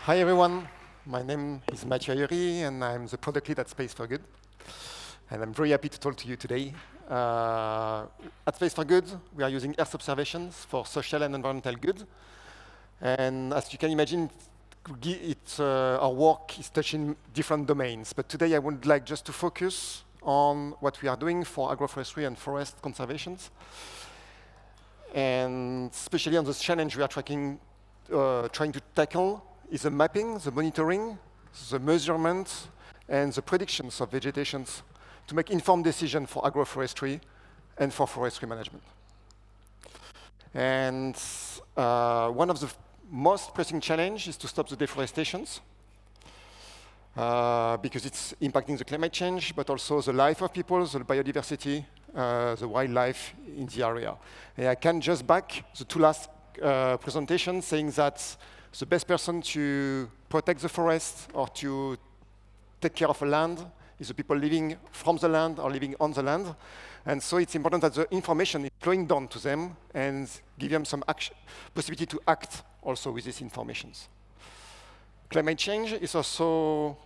Hi everyone, my name is Mathieu Aillerie and I'm the product lead at Space4Good. And I'm very happy to talk to you today. At Space4Good, we are using Earth observations for social and environmental good. And as you can imagine, our work is touching different domains. But today I would like just to focus on what we are doing for agroforestry and forest conservations. And especially on this challenge we are trying to tackle is the mapping, the monitoring, the measurement, and the predictions of vegetations to make informed decisions for agroforestry and for forestry management. And one of the most pressing challenges is to stop the deforestations because it's impacting the climate change, but also the life of people, the biodiversity, the wildlife in the area. And I can just back the two last presentations saying that the best person to protect the forest or to take care of a land is the people living from the land or living on the land. And so it's important that the information is flowing down to them and give them some possibility to act also with these informations. Climate change is also,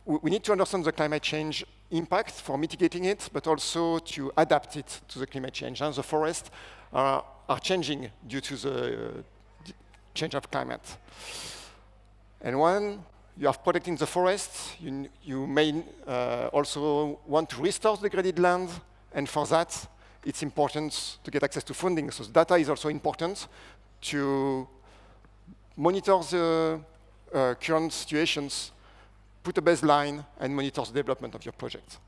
we need to understand the climate change impact for mitigating it, but also to adapt it to the climate change. And the forests are changing due to the change of climate. And when you are protecting the forests, you may also want to restore the degraded land, and for that, it's important to get access to funding. So data is also important to monitor the current situations, put a baseline, and monitor the development of your project.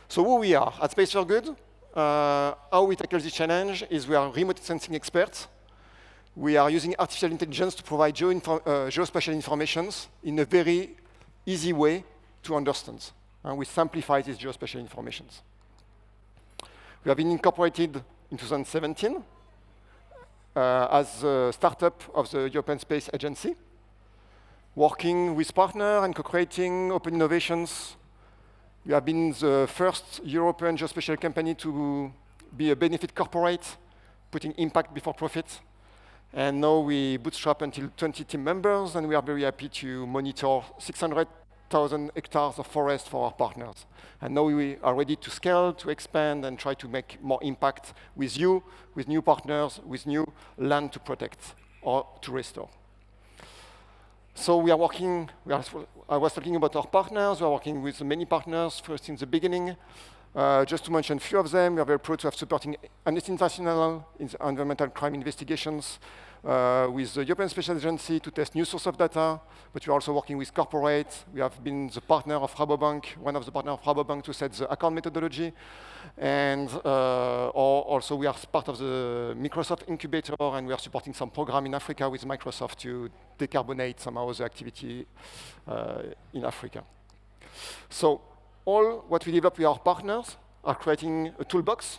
So who we are at Space4Good, how we tackle this challenge is we are remote sensing experts. We are using artificial intelligence to provide geospatial information in a very easy way to understand. We simplify these geospatial information. We have been incorporated in 2017 as a startup of the European Space Agency, working with partners and co-creating open innovations. We have been the first European geospatial company to be a benefit corporate, putting impact before profit. And now we bootstrap until 20 team members, and we are very happy to monitor 600,000 hectares of forest for our partners. And now we are ready to scale, to expand, and try to make more impact with you, with new partners, with new land to protect or to restore. So we are working, I was talking about our partners. We are working with many partners since the beginning. Just to mention a few of them, we are very proud to have supporting Amnesty International in the environmental crime investigations, with the European Space Agency to test new source of data, but we are also working with corporates. We have been the partner of Rabobank, one of the partners of Rabobank to set the account methodology. And also we are part of the Microsoft incubator, and we are supporting some program in Africa with Microsoft to decarbonate somehow the activity in Africa. So all what we develop with our partners are creating a toolbox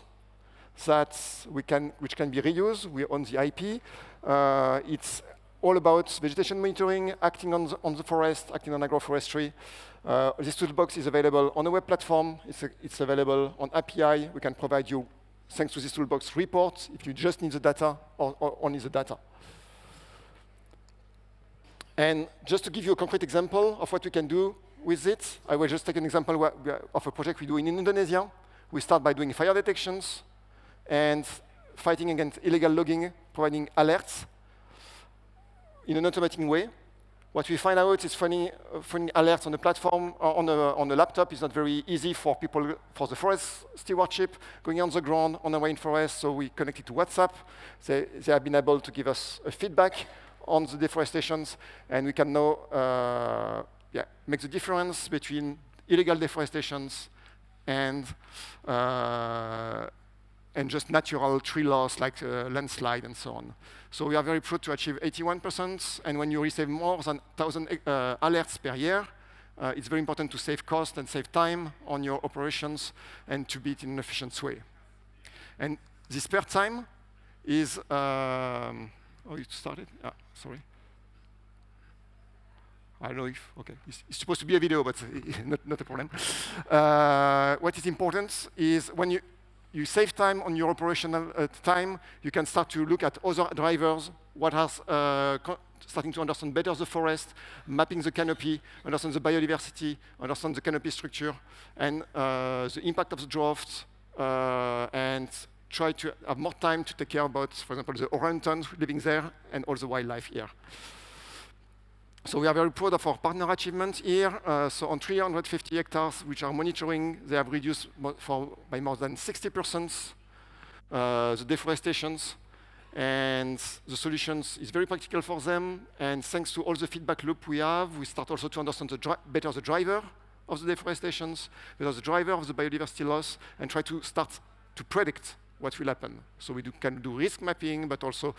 which can be reused. We own the IP. It's all about vegetation monitoring, acting on the forest, acting on agroforestry. This toolbox is available on a web platform. It's available on API. We can provide you, thanks to this toolbox, reports if you just need the data or only the data. And just to give you a concrete example of what we can do with it, I will just take an example of a project we do in Indonesia. We start by doing fire detections and fighting against illegal logging, providing alerts in an automatic way. What we find out is finding alerts on the platform or on the laptop is not very easy for people, for the forest stewardship, going on the ground, on the rainforest, so we connect it to WhatsApp. They have been able to give us a feedback on the deforestations, and we can now make the difference between illegal deforestations and just natural tree loss like landslide and so on. So we are very proud to achieve 81%, and when you receive more than 1,000 alerts per year, it's very important to save cost and save time on your operations and to be it in an efficient way. And this spare time is, oh, you started? Sorry. I don't know if, okay, it's supposed to be a video, but not a problem. What is important is when you save time on your operational time, you can start to look at other drivers, what has starting to understand better the forest, mapping the canopy, understand the biodiversity, understand the canopy structure, and the impact of the drought, and try to have more time to take care about, for example, the orangutans living there and all the wildlife here. So we are very proud of our partner achievements here. So on 350 hectares, which are monitoring, they have reduced by more than 60% the deforestations. And the solutions is very practical for them. And thanks to all the feedback loop we have, we start also to understand better the driver of the deforestations, better the driver of the biodiversity loss, and try to start to predict what will happen. So we can do risk mapping, but also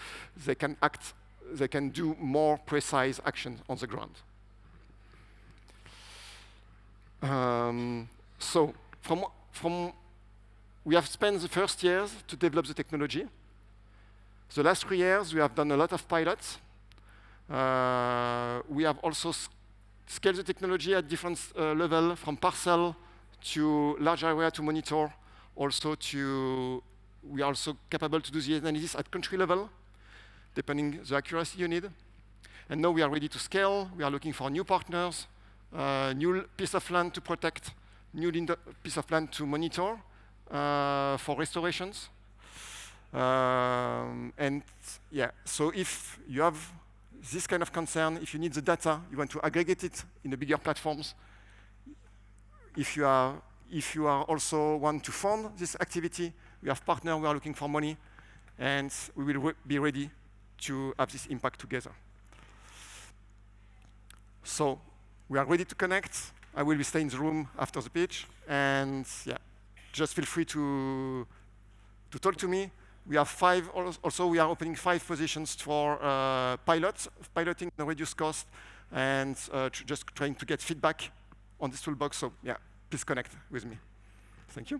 they can do more precise action on the ground. So we have spent the first years to develop the technology. The last 3 years, we have done a lot of pilots. We have also scaled the technology at different levels, from parcel to large area to monitor. We are also capable to do the analysis at country level, depending the accuracy you need. And now we are ready to scale. We are looking for new partners, new piece of land to protect, new piece of land to monitor for restorations. And yeah, so if you have this kind of concern, if you need the data, you want to aggregate it in the bigger platforms. If you are also want to fund this activity, we have partners who are looking for money, and we will be ready to have this impact together. So we are ready to connect. I will be staying in the room after the pitch, and yeah, just feel free to talk to me. We have we are opening 5 positions for piloting the reduced cost, and just trying to get feedback on this toolbox. So yeah, please connect with me. Thank you.